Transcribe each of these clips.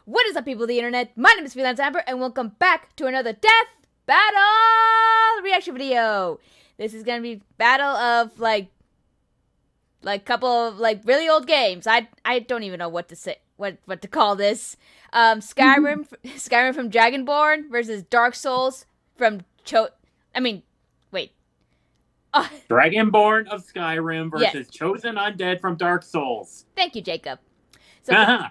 What is up, people of the internet? My name is Freelance Amber, and welcome back to another Death Battle reaction video. This is gonna be battle of like couple of really old games. I don't even know what to say, what to call this. Skyrim from Dragonborn versus Dark Souls from Dragonborn of Skyrim versus Yes. Chosen Undead from Dark Souls. Thank you, Jacob. So,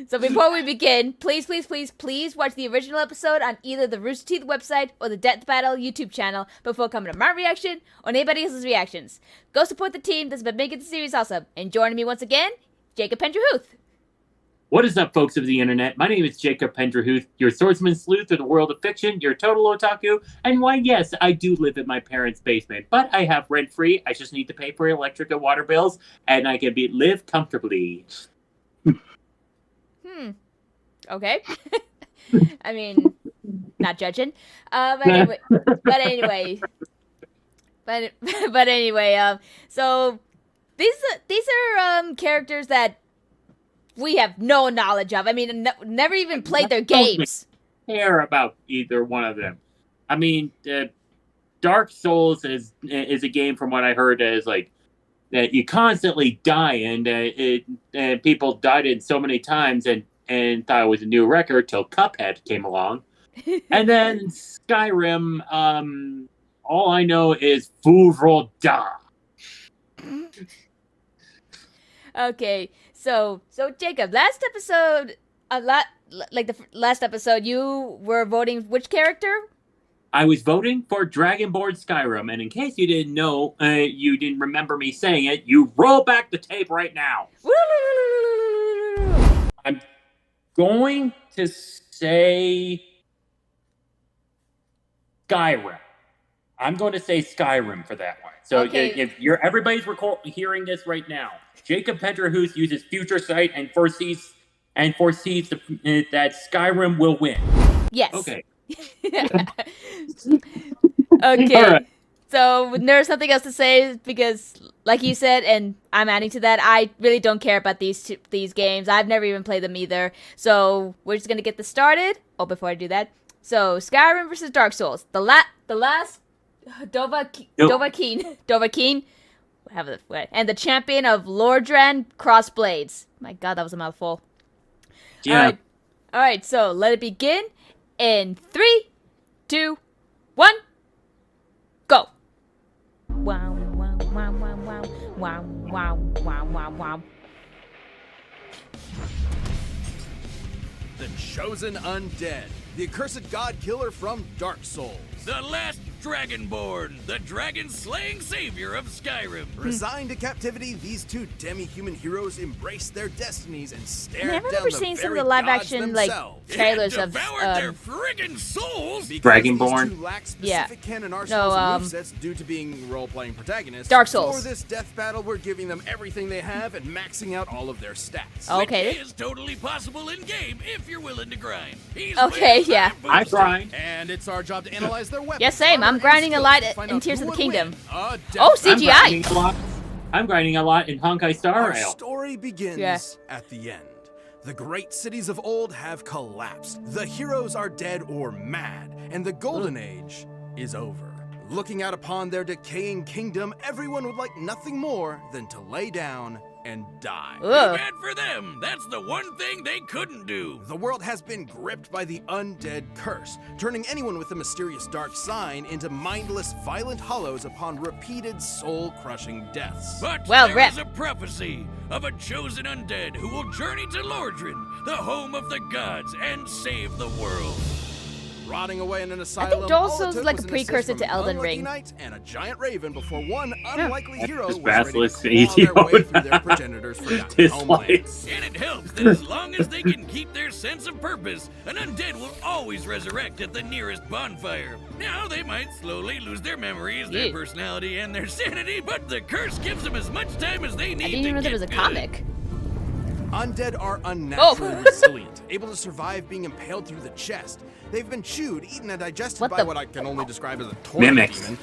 so before we begin, please watch the original episode on either the Rooster Teeth website or the Death Battle YouTube channel before coming to my reaction or anybody else's reactions. Go support the team that's been making the series awesome. And joining me once again, Jacob Penderhuth. What is up, folks of the internet? My name is Jacob Penderhuth, your swordsman sleuth of the world of fiction, your total otaku, and why, yes, I do live in my parents' basement, but I have rent-free, I just need to pay for electric and water bills, and I can live comfortably. Okay. I mean, not judging. But anyway, so these are characters that we have no knowledge of. I mean, never even played their games. Care about either one of them. I mean, Dark Souls is a game, from what I heard, is like that you constantly die, and people died it so many times, and thought it was a new record till Cuphead came along, and then Skyrim. All I know is Vuvral Da. Okay, so Jacob, last episode, the last episode, you were voting which character? I was voting for Dragonborn Skyrim, and in case you didn't know, you didn't remember me saying it, you roll back the tape right now. I'm going to say Skyrim. I'm going to say Skyrim for that one. So okay. If everybody's hearing this right now, Jacob Penderhuth uses Future Sight and foresees that Skyrim will win. Yes. Okay. Okay. Right. So there's something else to say, because like you said, and I'm adding to that, I really don't care about these games. I've never even played them either. So we're just gonna get this started. Oh, before I do that, so Skyrim versus Dark Souls. The last Dovahkiin, and the champion of Lordran Crossblades. My God, that was a mouthful. Yeah. All right. So let it begin in 3, 2, 1, go. Wow, wow, wow, wow, wow, wow, wow, wow, wow, wow. The Chosen Undead, the accursed god killer from Dark Souls. The last Dragonborn, the dragon-slaying savior of Skyrim. Resigned to captivity, these two demi-human heroes embrace their destinies and stare I down remember the seeing some of very the live gods action themselves. trailers of devoured their friggin' souls. Because Dragonborn. these two lack specific Yeah. canon arsenals No, and movesets due to being role-playing protagonists. Dark Souls. For this death battle, we're giving them everything they have and maxing out all of their stats. Okay. Which is totally possible in-game if you're willing to grind. He's Okay, way yeah. I grind. And it's our job to analyze their weapons. Yes, same. I'm armor, grinding a and lot skills to find in out Tears who of the would Kingdom. win a death Oh, battle. CGI. I'm grinding a lot in Honkai Star Our Rail. story begins Yeah. at the end. The great cities of old have collapsed. The heroes are dead or mad, and the golden age is over. Looking out upon their decaying kingdom, everyone would like nothing more than to lay down and die. Too Ugh. bad for them. That's the one thing they couldn't do. The world has been gripped by the undead curse, turning anyone with a mysterious dark sign into mindless, violent hollows upon repeated soul-crushing deaths. But Well, there rip. is a prophecy of a chosen undead who will journey to Lordran, the home of the gods, and save the world. Rotting away in an asylum, Dark all it Souls took is like was a an assist precursor from to an Elden unlucky Ring. knight and a giant raven before one unlikely hero This was ready to Basilisk claw easy their way mode. through their progenitors' forgotten homeland. Dislikes. And it helps that as long as they can keep their sense of purpose, an undead will always resurrect at the nearest bonfire. Now, they might slowly lose their memories, their Yeah. personality, and their sanity, but the curse gives them as much time as they need I didn't to even know there get was a good. comic. Undead are unnaturally resilient, able to survive being impaled through the chest. They've been chewed, eaten, and digested What by the- what I can only describe as a toilet Mimics. demon.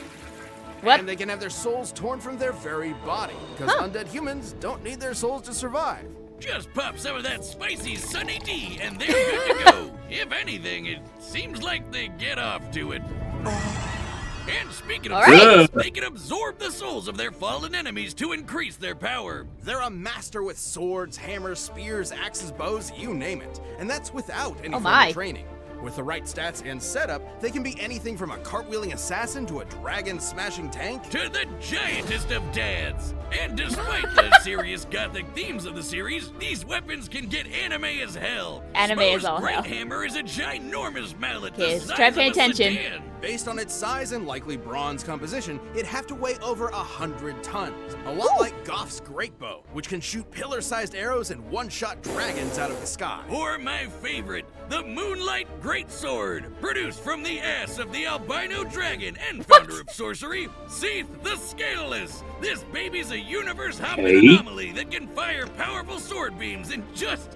What? And they can have their souls torn from their very body, because undead humans don't need their souls to survive. Just pop some of that spicy Sunny D and they're good to go. If anything, it seems like they get off to it. And speaking of All right. souls, they can absorb the souls of their fallen enemies to increase their power. They're a master with swords, hammers, spears, axes, bows, you name it. And that's without any Oh formal my. training. With the right stats and setup, they can be anything from a cartwheeling assassin to a dragon-smashing tank. To the giantest of dads. And despite the serious gothic themes of the series, these weapons can get anime as hell. Anime Smo's is all great hell. hammer is a ginormous mallet Okay, the so size try of paying a attention. sedan. Based on its size and likely bronze composition, it'd have to weigh over 100 tons. A lot like Goff's great bow, which can shoot pillar-sized arrows and one-shot dragons out of the sky. Or my favorite, the Moonlight Greatsword, produced from the ass of the albino dragon and founder of sorcery, Seath the Scaleless. This baby's a universe-hopping Okay. anomaly that can fire powerful sword beams and just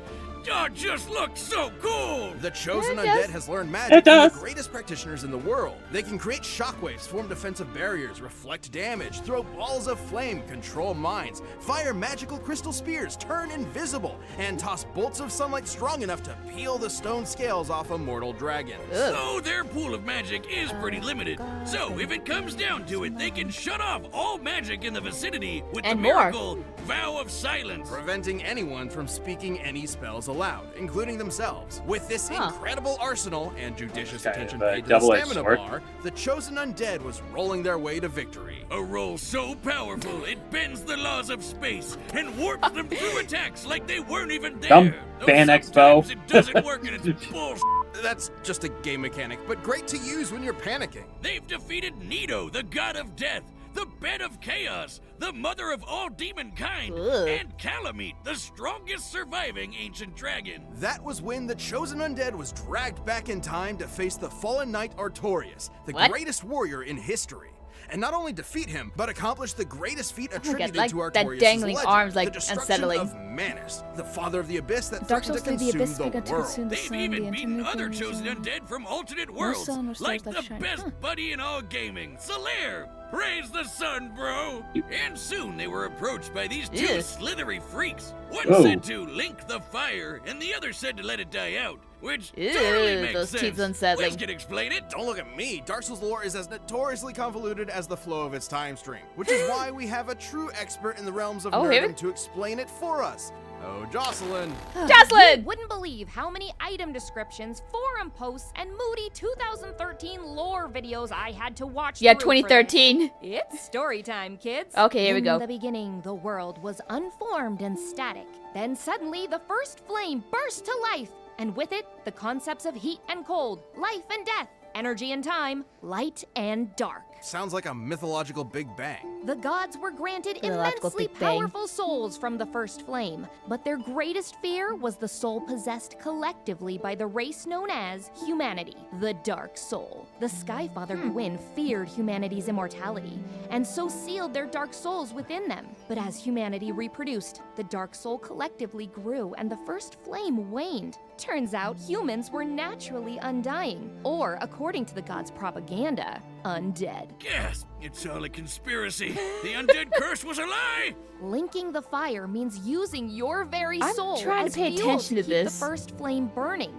looks so cool. The Chosen Yeah, it does. Undead has learned magic It from does. the greatest practitioners in the world. They can create shockwaves, form defensive barriers, reflect damage, throw balls of flame, control minds, fire magical crystal spears, turn invisible, and toss bolts of sunlight strong enough to peel the stone scales off a mortal dragon. Ugh. So their pool of magic is pretty limited. So if it comes down to it, they can shut off all magic in the vicinity with And the more. miracle Vow of Silence. Preventing anyone from speaking any spells aloud, including themselves. With this Huh. incredible arsenal and judicious Kind attention of a paid to the double-edged stamina sword. bar, the Chosen Undead was rolling their way to victory. A roll so powerful it bends the laws of space and warps them through attacks like they weren't even there. Dumb Though Fan sometimes Expo. it doesn't work and it's bullshit. That's just a game mechanic, but great to use when you're panicking. They've defeated Nido, the god of death, the bed of chaos, the mother of all demonkind, Ugh. and Calamite, the strongest surviving ancient dragon. That was when the Chosen Undead was dragged back in time to face the fallen knight Artorias, the What? greatest warrior in history. And not only defeat him, but accomplish the greatest feat God, attributed like to that Artorias' dangling legend, arms, like, the destruction unsettling. of Manus, the father of the abyss that Dark threatened Souls to 3, the consume abyss the began to world. consume the They've sun, even the beaten internet other games, chosen and- undead from alternate No worlds, sun, no stars like left the shining. best Huh. buddy in all gaming, Solaire. Praise the sun, bro! And soon they were approached by these two Ew. slithery freaks. One Whoa. said to link the fire, and the other said to let it die out, which Ew, totally makes those sense. teeth unsettling. Wiz can explain it. Don't look at me. Dark Souls lore is as notoriously convoluted as the flow of its time stream, which is why we have a true expert in the realms of Oh, here we- nerddom to explain it for us. Oh, Jocelyn. Jocelyn! Wouldn't believe how many item descriptions, forum posts, and moody 2013 lore videos I had to watch. Yeah, through for this. 2013. It's story time, kids. Okay, here we go. In the beginning, the world was unformed and static. Then suddenly, the first flame burst to life, and with it, the concepts of heat and cold, life and death, energy and time, light and dark. Sounds like a mythological Big Bang. The gods were granted Mythological immensely Big Bang. powerful souls from the first flame, but their greatest fear was the soul possessed collectively by the race known as humanity, the Dark Soul. The Skyfather Gwyn feared humanity's immortality, and so sealed their dark souls within them. But as humanity reproduced, the Dark Soul collectively grew and the first flame waned. Turns out humans were naturally undying, or according to the gods' propaganda, undead. Gasp! It's all a conspiracy. The undead curse was a lie. Linking the fire means using your very I'm soul trying to as pay fuel attention to keep this. the first flame burning.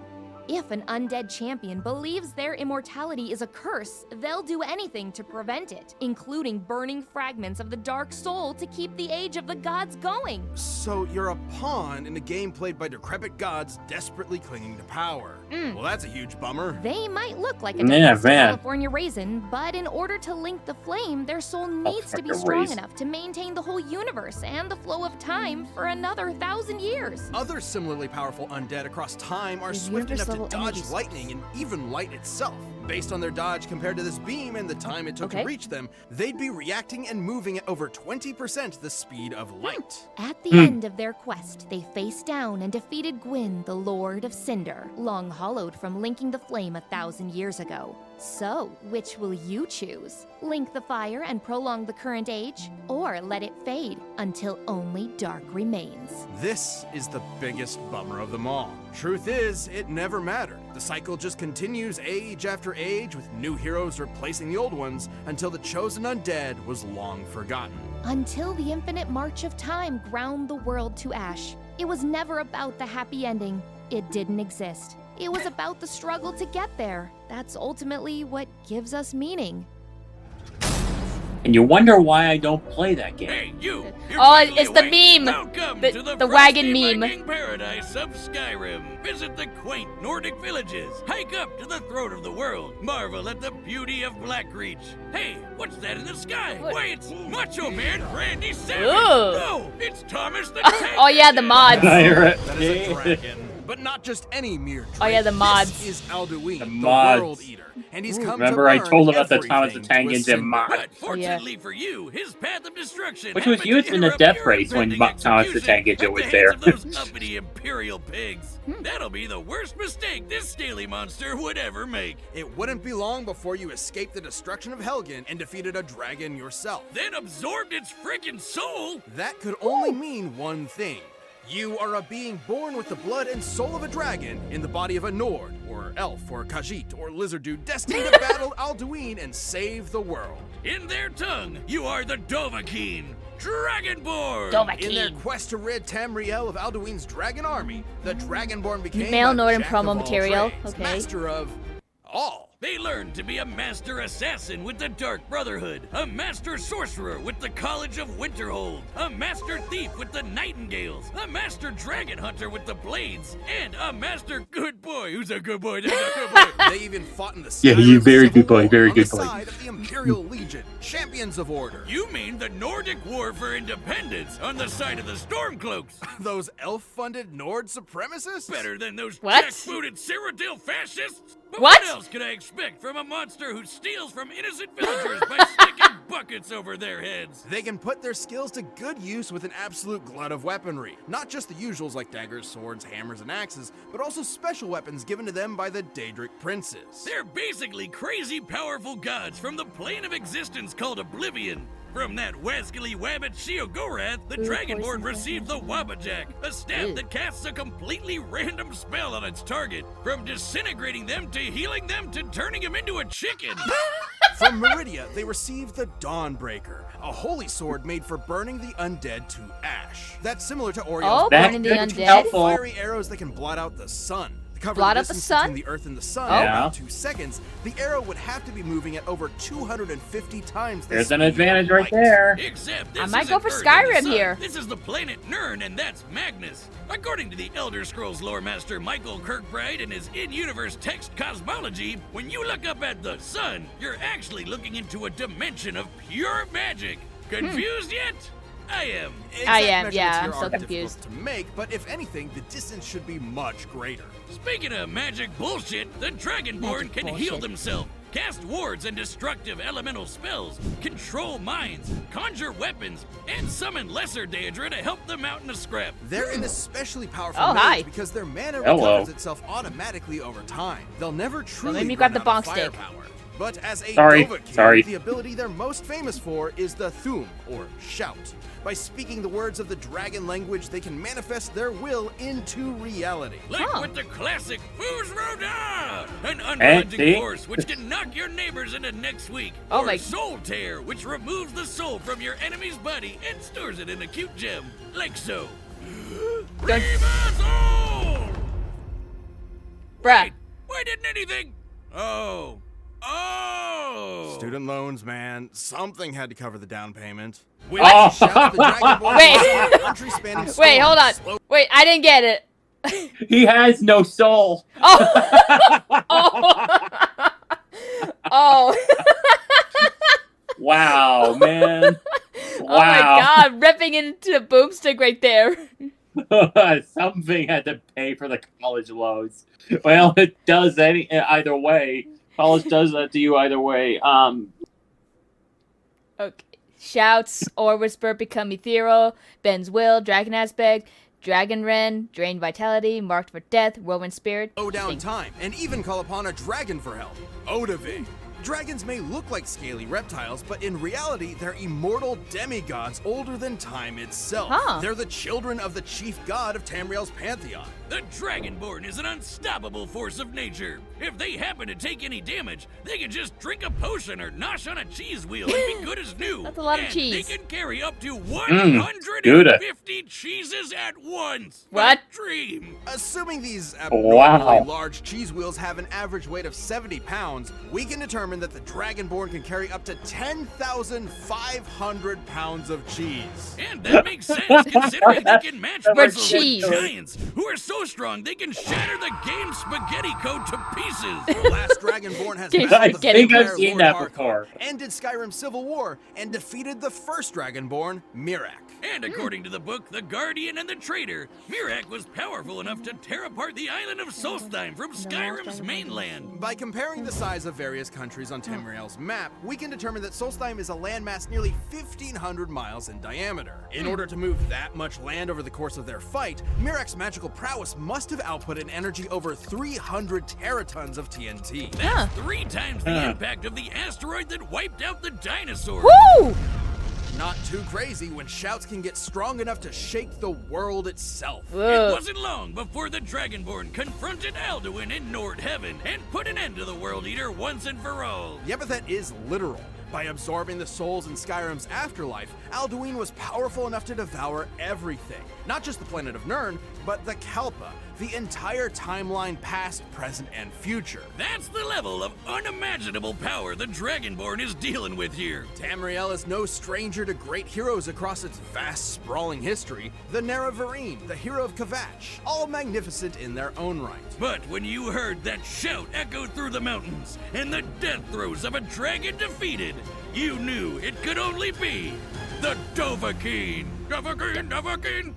If an undead champion believes their immortality is a curse, they'll do anything to prevent it, including burning fragments of the dark soul to keep the age of the gods going. So you're a pawn in a game played by decrepit gods desperately clinging to power. Well, that's a huge bummer. They might look like a Yeah, depressed man. California raisin, but in order to link the flame, their soul needs to be fucking strong raisin. enough to maintain the whole universe and the flow of time for another 1,000 years. Other similarly powerful undead across time are The swift enough to universe-level dodge energy lightning and even light itself. Based on their dodge compared to this beam and the time it took Okay. to reach them, they'd be reacting and moving at over 20% the speed of light. At the end of their quest, they faced down and defeated Gwyn, the Lord of Cinder, long hollowed from linking the flame 1,000 years ago. So, which will you choose? Link the fire and prolong the current age, or let it fade until only dark remains? This is the biggest bummer of them all. Truth is, it never mattered. The cycle just continues age after age, with new heroes replacing the old ones, until the Chosen Undead was long forgotten. Until the infinite march of time ground the world to ash. It was never about the happy ending. It didn't exist. It was about the struggle to get there. That's ultimately what gives us meaning. And you wonder why I don't play that game. Hey, you! Oh, it's the meme. Welcome The- to the the wagon frosty meme. Viking paradise of Skyrim. Visit the quaint Nordic villages. Hike up to the throat of the world. Marvel at the beauty of Blackreach. Hey, what's that in the sky? What? Why, it's Macho Man Randy Savage. Ooh. No, it's Thomas the Tank Oh yeah, the Engine. mods. That is a dragon. But not just any mere dragon. Oh yeah, the mods. This is Alduin, the mods. World Eater. And he's come Remember to I burn told about the Thomas the everything Tank to Engine ascend. mod. But fortunately for you, his path of destruction Which was happened to used in the interrupt death your race when impending Thomas the Tank execution Engine was at the there. hands of those uppity Imperial pigs. That'll be the worst mistake this scaly monster would ever make. It wouldn't be long before you escaped the destruction of Helgen and defeated a dragon yourself. Then absorbed its freaking soul. That could only mean one thing. You are a being born with the blood and soul of a dragon in the body of a Nord, or elf, or Khajiit, or lizard dude destined to battle Alduin and save the world. In their tongue, you are the Dovahkiin, Dragonborn. In their quest to rid Tamriel of Alduin's dragon army, the Dragonborn became Male a Northern jack promo of all material, trades, okay. master of all. They learned to be a master assassin with the Dark Brotherhood, a master sorcerer with the College of Winterhold, a master thief with the Nightingales, a master dragon hunter with the Blades, and a master good boy who's a good boy. That's a good boy. They even fought in the Yeah, Skyrim you very Civil good boy, War very on good the boy. side of the Imperial Legion, champions of order. You mean the Nordic War for Independence on the side of the Stormcloaks? Those elf-funded Nord supremacists? Better than those What? jackbooted Cyrodiil fascists? But What? what else could I expect from a monster who steals from innocent villagers by sticking buckets over their heads? They can put their skills to good use with an absolute glut of weaponry. Not just the usuals like daggers, swords, hammers, and axes, but also special weapons given to them by the Daedric princes. They're basically crazy powerful gods from the plane of existence called Oblivion. From that wascally wabbit Sheogorath, the Dragonborn received the Wabbajack, a staff that casts a completely random spell on its target, from disintegrating them to healing them to turning them into a chicken. From Meridia, they received the Dawnbreaker, a holy sword made for burning the undead to ash. That's similar to Orion's Oh, That burning the could be undead. helpful. fiery arrows that can blot out the sun. To cover Blot the out the distance sun? between the Earth and the sun Oh. in Yeah. about 2 seconds, the arrow would have to be moving at over 250 times the There's an speed of advantage right light. there. Except this I might isn't go for Earth and the Skyrim sun. here. This is the planet Nirn, and that's Magnus. According to the Elder Scrolls lore master Michael Kirkbride and his in-universe text cosmology, when you look up at the sun, you're actually looking into a dimension of pure magic. Confused yet? I am. Exact I am, measurements yeah, here I'm so are difficult confused. to make, but if anything, the distance should be much greater. Speaking of magic bullshit, the Dragonborn Magic can bullshit. heal themselves, cast wards and destructive elemental spells, control minds, conjure weapons, and summon lesser Daedra to help them out in a scrap. They're an especially powerful Oh, mage hi. because their mana Hello. recovers itself automatically over time. They'll never truly maybe run grab the out of bonk stick. firepower. But as a Sorry, Dovahkiin, sorry. the ability they're most famous for is the Thum, or shout. By speaking the words of the dragon language, they can manifest their will into reality. Like Huh. with the classic Fooz Roda, an see? unrelenting force which can knock your neighbors into next week. Oh or my- Soul Tear, which removes the soul from your enemy's body and stores it in a cute gem, like so. Riva Soul! Bruh. Wait, why didn't anything? Oh. Oh! Student loans, man. Something had to cover the down payment. Oh. Shout, the Dragonborn Wait. released a country-spanning Wait, storm hold on. slow- Wait, I didn't get it. He has no soul. Oh. Oh. Oh. Wow, man. Oh my Wow. god, ripping into a boomstick right there. Something had to pay for the college loans. Well, it does either way. College does that to you either way. Okay. Shouts or whisper become ethereal. Ben's will, dragon aspect, dragon ren, drain vitality, marked for death, whirlwind spirit. slow down Interesting. time, and even call upon a dragon for help. Odahviing. Dragons may look like scaly reptiles, but in reality, they're immortal demigods older than time itself. Huh. They're the children of the chief god of Tamriel's pantheon. The Dragonborn is an unstoppable force of nature. If they happen to take any damage, they can just drink a potion or nosh on a cheese wheel and be good as new. That's a lot of And cheese. they can carry up to Gouda. 150 cheeses at once. What? A dream. Assuming these Wow. abnormally large cheese wheels have an average weight of 70 pounds, we can determine that the Dragonborn can carry up to 10,500 pounds of cheese. And that makes sense considering they can match For muscles with cheese. giants who are so strong they can shatter the game's spaghetti code to pieces. The last Dragonborn has Dude, battled I the think I've vampire seen Lord that Harkon, before. ended Skyrim's civil war, and defeated the first Dragonborn, Miraak. And according to the book The Guardian and the Traitor, Miraak was powerful enough to tear apart the island of Solstheim from Skyrim's mainland. By comparing the size of various countries on Tamriel's map, we can determine that Solstheim is a landmass nearly 1,500 miles in diameter. In order to move that much land over the course of their fight, Miraak's magical prowess must have output an energy over 300 teratons of TNT. That's 3 times the impact of the asteroid that wiped out the dinosaurs. Woo! Not too crazy when shouts can get strong enough to shake the world itself. It Whoa. wasn't long before the Dragonborn confronted Alduin in Nord Heaven and put an end to the World Eater once and for all. The epithet is literal. By absorbing the souls in Skyrim's afterlife, Alduin was powerful enough to devour everything. Not just the planet of Nirn, but the Kalpa, the entire timeline past, present, and future. That's the level of unimaginable power the Dragonborn is dealing with here. Tamriel is no stranger to great heroes across its vast, sprawling history. The Nerevarine, the hero of Kvatch, all magnificent in their own right. But when you heard that shout echo through the mountains and the death throes of a dragon defeated, you knew it could only be the Dovahkiin. Dovahkiin, Dovahkiin.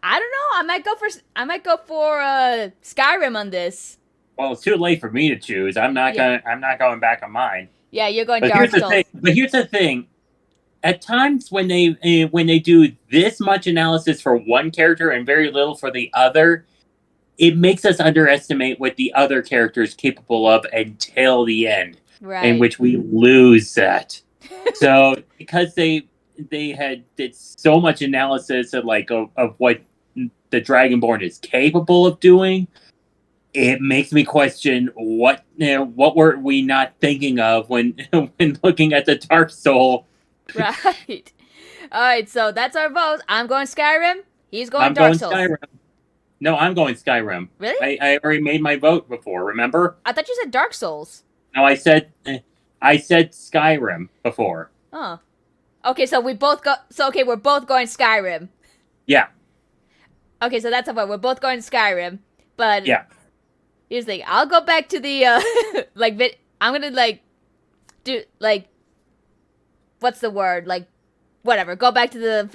I don't know. I might go for Skyrim on this. Well, it's too late for me to choose. I'm not going back on mine. Yeah, you're going But Dark here's the Souls. thing. But here's the thing. At times when they do this much analysis for one character and very little for the other, it makes us underestimate what the other character is capable of until the end, Right. in which we lose that. So because they did so much analysis of what the Dragonborn is capable of doing, it makes me question what were we not thinking of when looking at the Dark Soul. Right. All right, so that's our vote. I'm going Skyrim. He's going I'm Dark going Souls. Skyrim. No, I'm going Skyrim. Really? I already made my vote before, remember? I thought you said Dark Souls. No, I said Skyrim before. Oh. Okay, so we both go. So okay, we're both going Skyrim. Yeah. Okay, so that's a vote. We're both going Skyrim. But Yeah. here's the thing. I'll go back to the I'm gonna do what's the word? Whatever. Go back to the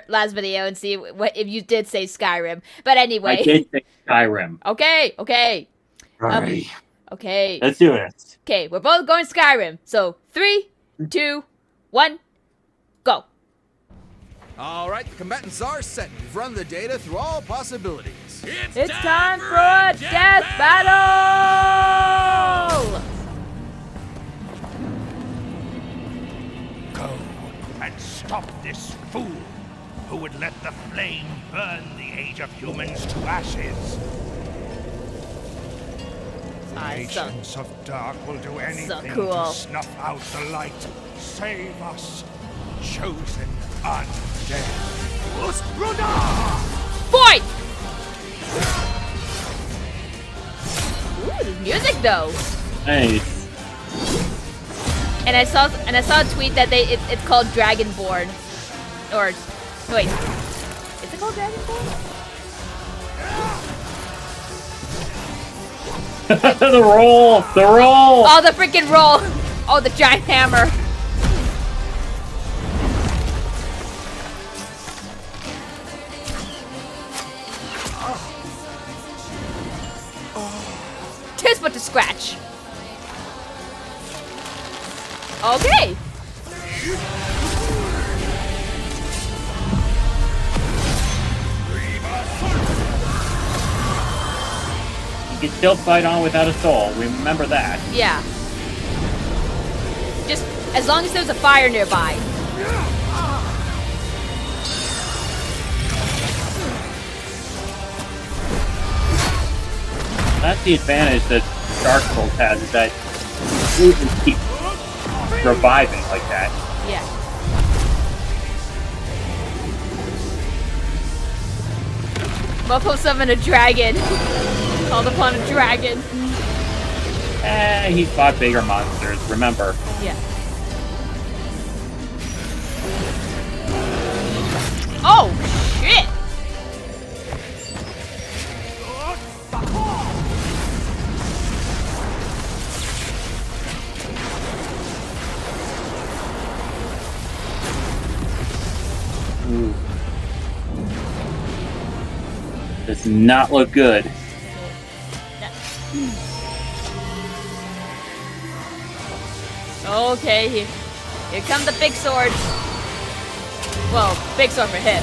last video and see what if you did say Skyrim. But anyway. I did say Skyrim. Okay. Right. Okay. Let's do it. Okay, we're both going Skyrim. So 3, 2, 1, go. All right, the combatants are set. We've run the data through all possibilities. It's time for a death battle! Go and stop this fool who would let the flame burn the age of humans to ashes. Agents of Dark will do anything cool. to snuff out the light. Save us, Chosen Undead. Fight! Ooh, there's music though. Nice. And I saw a tweet that it's called Dragonborn. Or wait. Is it called Dragonborn? The roll! Oh, the freaking roll! Oh, the giant hammer. Tis but to scratch. Okay. can still fight on without a soul. Remember that. Yeah. Just as long as there's a fire nearby. That's the advantage that Dark Souls has, is that you can keep reviving like that. Yeah. Mofo summoned a dragon. Called upon a dragon. He fought bigger monsters, remember. Yeah. Oh, shit! Ooh. Does not look good. Okay, here come the big swords. Well, big sword for him.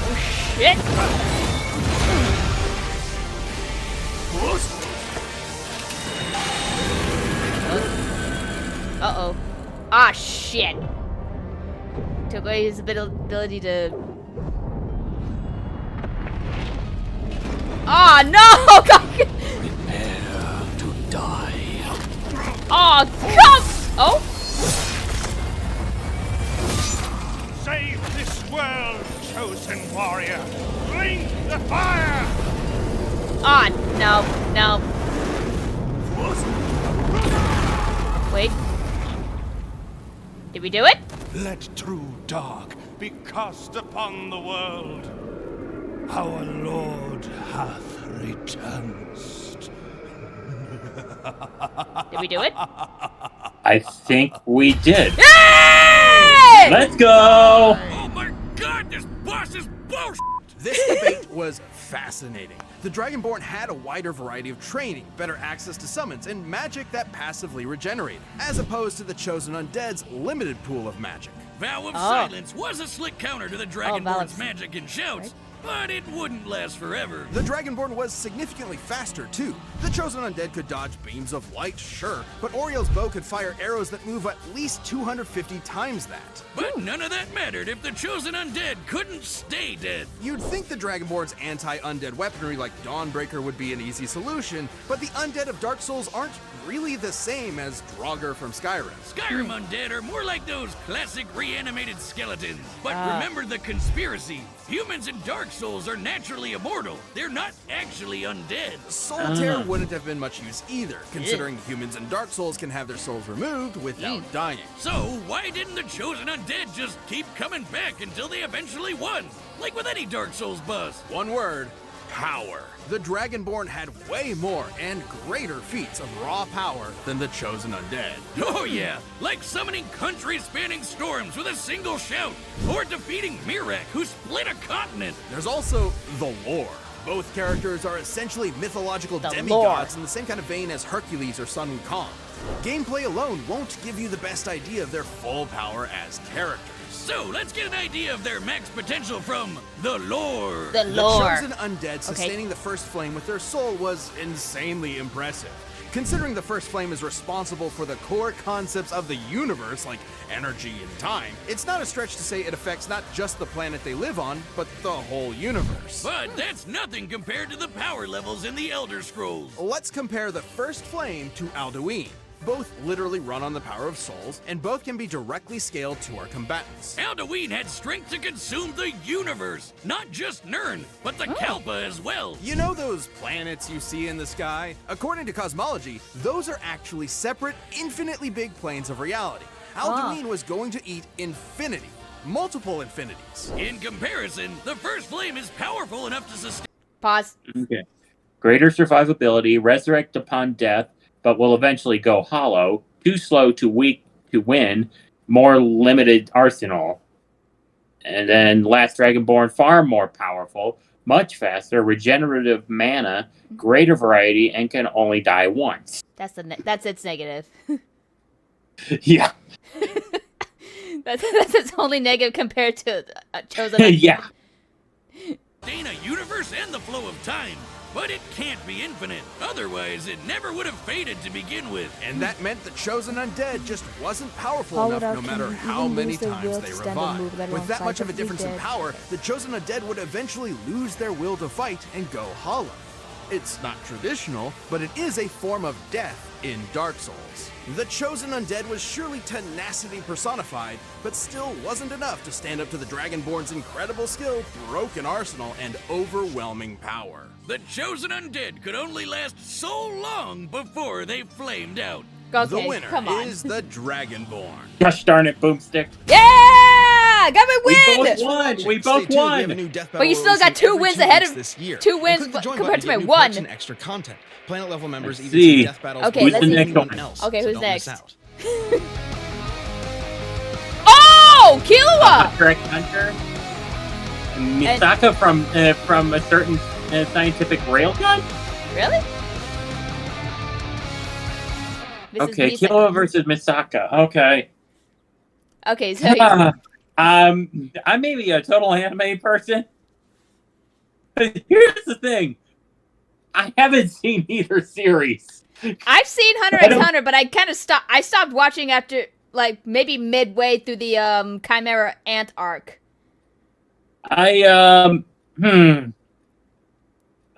Oh, shit! Uh-oh. Ah, shit! Took away his ability to... Oh, no! God. Prepare to die. Oh, come! Oh? Save this world, chosen warrior. Bring the fire. Ah, no, no. Wait. Did we do it? Let true dark be cast upon the world. Our Lord hath returned. Did we do it? I think we did. Yay! Let's go! Oh my god, this boss is bullshit! This debate was fascinating. The Dragonborn had a wider variety of training, better access to summons, and magic that passively regenerated, as opposed to the Chosen Undead's limited pool of magic. Vow of Silence was a slick counter to the Vow Dragonborn's of- magic and shouts, Right. but it wouldn't last forever. The Dragonborn was significantly faster, too. The Chosen Undead could dodge beams of light, sure, but Oriel's bow could fire arrows that move at least 250 times that. But none of that mattered if the Chosen Undead couldn't stay dead. You'd think the Dragonborn's anti-undead weaponry like Dawnbreaker would be an easy solution, but the undead of Dark Souls aren't really the same as Draugr from Skyrim. Skyrim Undead are more like those classic reanimated skeletons. But remember the conspiracy. Humans in Dark Souls are naturally immortal. They're not actually undead. Solitaire wouldn't have been much use either, considering humans in Dark Souls can have their souls removed without dying. So why didn't the Chosen Undead just keep coming back until they eventually won? Like with any Dark Souls boss. One word, power. The Dragonborn had way more and greater feats of raw power than the Chosen Undead. Oh yeah, like summoning country-spanning storms with a single shout, or defeating Mirak, who split a continent. There's also the lore. Both characters are essentially mythological The demigods in the same kind of vein as Hercules or Sun Wukong. Gameplay alone won't give you the best idea of their full power as characters. So let's get an idea of their max potential from the lore. The The lore. Chosen Undead sustaining the First Flame with their soul was insanely impressive. Considering the First Flame is responsible for the core concepts of the universe, like energy and time, it's not a stretch to say it affects not just the planet they live on, but the whole universe. But that's nothing compared to the power levels in the Elder Scrolls. Let's compare the First Flame to Alduin. Both literally run on the power of souls, and both can be directly scaled to our combatants. Alduin had strength to consume the universe, not just Nirn, but the Kalpa as well. You know those planets you see in the sky? According to cosmology, those are actually separate, infinitely big planes of reality. Alduin was going to eat infinity, multiple infinities. In comparison, the First Flame is powerful enough to sustain. Pause. Okay. Greater survivability, resurrect upon death, but will eventually go hollow, too slow, too weak to win, more limited arsenal. And then Last Dragonborn, far more powerful, much faster, regenerative mana, greater variety, and can only die once. That's its negative. Yeah. That's its only negative compared to Chosen Undead. Yeah. Sustain a universe and the flow of time, but it can't be infinite. Otherwise, it never would have faded to begin with. And that meant the Chosen Undead just wasn't powerful Powered enough up no matter can how even many lose their times will they to stand and move revived. right With that alongside much of a the difference in dead. power, the Chosen Undead would eventually lose their will to fight and go hollow. It's not traditional, but it is a form of death in Dark Souls. The Chosen Undead was surely tenacity personified, but still wasn't enough to stand up to the Dragonborn's incredible skill, broken arsenal, and overwhelming power. The Chosen Undead could only last so long before they flamed out. Okay, The winner come on. is the Dragonborn. Gosh darn it, Boomstick. Yeah! Got my We win! both won. We Stay both tuned, we have a won. new Death But you Battle still got releasing 2 every wins 2 ahead weeks of- this year. 2 wins Click the join compared button to get my new 1. perks and extra content. Planet level members Let's even see. see Death Battles Okay, before let's see. anyone else. Okay, so who's don't miss next? out. Oh! Killua! Correct hunter. Misaka from a certain scientific railgun. Really? This is Okay, Misaka. Killua versus Misaka. Okay. Okay, so I may be a total anime person. But here's the thing. I haven't seen either series. I've seen Hunter I x don't- Hunter, but I kind of stopped. I stopped watching after like maybe midway through the Chimera Ant arc.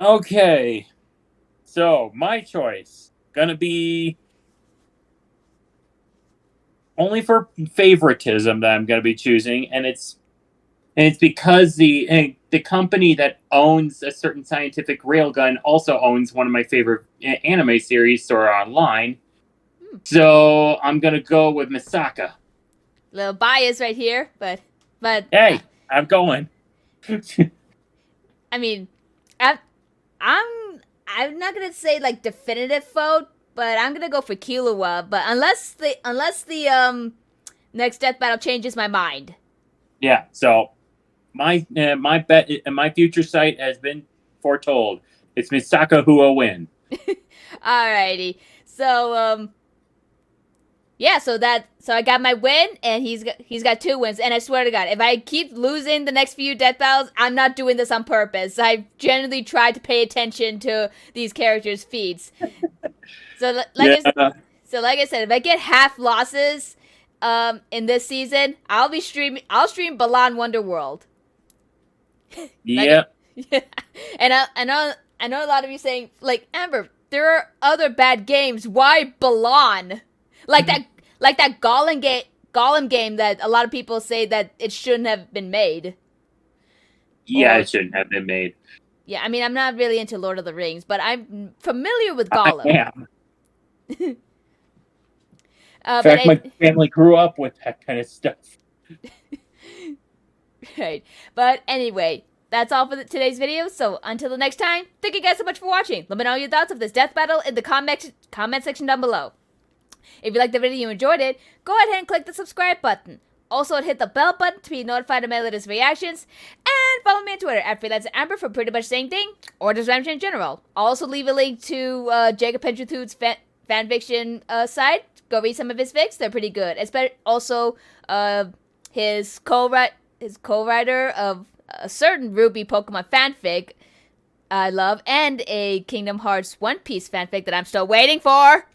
Okay. So my choice gonna be only for favoritism that I'm gonna be choosing, and it's because the company that owns a certain scientific railgun also owns one of my favorite anime series, Sword Art Online. So I'm gonna go with Misaka. Little bias right here, but Hey, I'm going. I mean, I'm not gonna say like definitive vote, but I'm gonna go for Killua. But unless the next death battle changes my mind. Yeah. So my bet and my future sight has been foretold. It's Misaka who will win. Alrighty. So yeah, so I got my win, and he's got 2 wins, and I swear to God, if I keep losing the next few death battles, I'm not doing this on purpose. I generally try to pay attention to these characters' feats. So like I said, if I get half losses in this season, I'll stream Balan Wonderworld. Yeah. And I know a lot of you saying, like, Amber, there are other bad games. Why Balan? Like that Golem game that a lot of people say that it shouldn't have been made. Yeah, Or- it shouldn't have been made. Yeah, I mean, I'm not really into Lord of the Rings, but I'm familiar with I Golem. am. In But fact, my family grew up with that kind of stuff. right. But anyway, that's all for today's video. So until the next time, thank you guys so much for watching. Let me know your thoughts of this death battle in the comment section down below. If you liked the video and you enjoyed it, go ahead and click the subscribe button. Also, hit the bell button to be notified of my latest reactions. And follow me on Twitter at FreelancerAmber for pretty much the same thing, or just ranting in general. I'll also leave a link to Jacob Pentruth's fanfiction site. Go read some of his fics. They're pretty good. Also, his co-writer of a certain Ruby Pokemon fanfic I love, and a Kingdom Hearts One Piece fanfic that I'm still waiting for.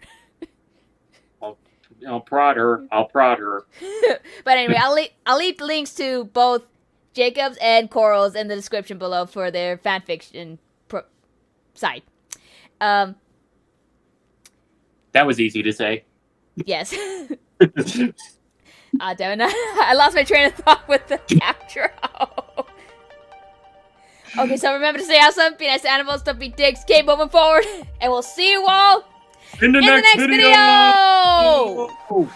I'll prod her. But anyway, I'll leave links to both Jacob's and Coral's in the description below for their fanfiction site. That was easy to say. Yes. Damn it. I lost my train of thought with the capture. Okay, so remember to stay awesome, be nice to animals, don't be dicks, keep moving forward, and we'll see you all In the next video! video!